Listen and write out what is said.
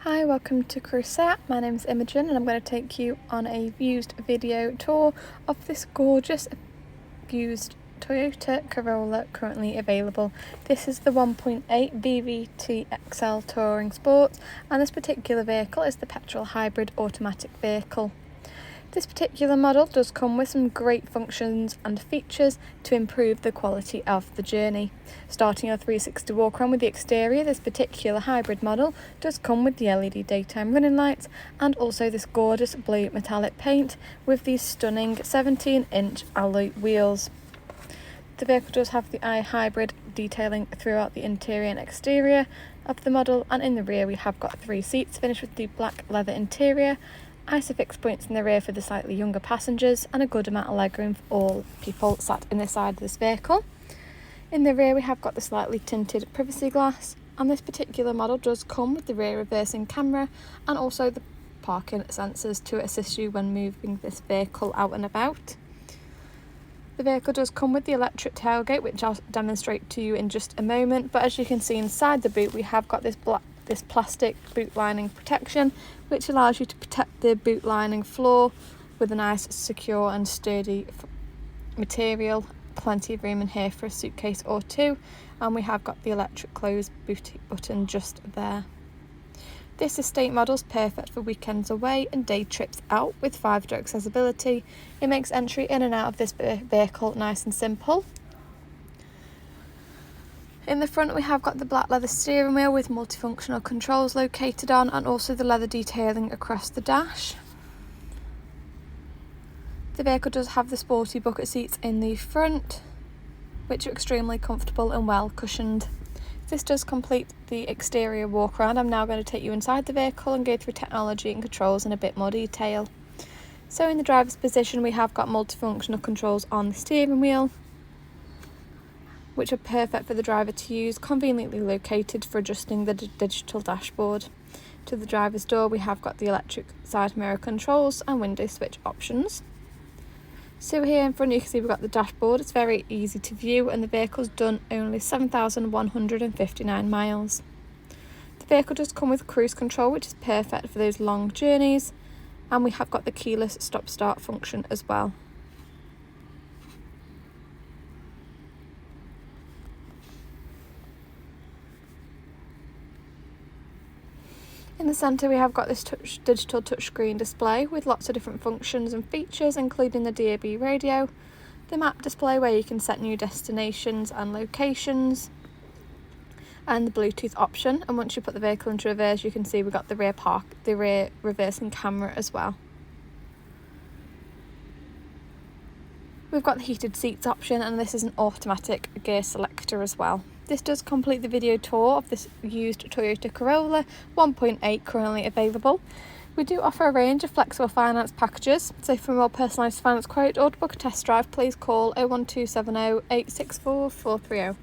Hi, welcome to Crewe SEAT. My name is Imogen and I'm going to take you on a used video tour of this gorgeous used Toyota Corolla currently available. This is the 1.8 VVT-XL Touring Sport, and this particular vehicle is the petrol hybrid automatic vehicle. This particular model does come with some great functions and features to improve the quality of the journey. Starting our 360 walk around with the exterior, this particular hybrid model does come with the LED daytime running lights and also this gorgeous blue metallic paint with these stunning 17-inch alloy wheels. The vehicle does have the iHybrid detailing throughout the interior and exterior of the model, and in the rear we have got 3 seats finished with the black leather interior, isofix points in the rear for the slightly younger passengers, and a good amount of legroom for all people sat in the side of this vehicle. In the rear we have got the slightly tinted privacy glass, and this particular model does come with the rear reversing camera and also the parking sensors to assist you when moving this vehicle out and about. The vehicle does come with the electric tailgate, which I'll demonstrate to you in just a moment, but as you can see inside the boot we have got this plastic boot lining protection, which allows you to protect the boot lining floor with a nice secure and sturdy material. Plenty of room in here for a suitcase or two, and we have got the electric close boot button just there. This estate model is perfect for weekends away and day trips out with 5-door accessibility. It makes entry in and out of this vehicle nice and simple. In the front we have got the black leather steering wheel with multifunctional controls located on, and also the leather detailing across the dash. The vehicle does have the sporty bucket seats in the front, which are extremely comfortable and well cushioned. This does complete the exterior walk around. I'm now going to take you inside the vehicle and go through technology and controls in a bit more detail. So in the driver's position we have got multifunctional controls on the steering wheel, which are perfect for the driver to use, conveniently located for adjusting the digital dashboard. To the driver's door we have got the electric side mirror controls and window switch options. So here in front you can see we've got the dashboard. It's very easy to view, and the vehicle's done only 7,159 miles. The vehicle does come with cruise control, which is perfect for those long journeys, and we have got the keyless stop-start function as well. In the centre we have got this digital touchscreen display with lots of different functions and features, including the DAB radio, the map display where you can set new destinations and locations, and the Bluetooth option. And once you put the vehicle into reverse you can see we've got the rear reversing camera as well. We've got the heated seats option, and this is an automatic gear selector as well. This does complete the video tour of this used Toyota Corolla 1.8 currently available. We do offer a range of flexible finance packages, so for a more personalised finance quote or to book a test drive please call 01270 864 430.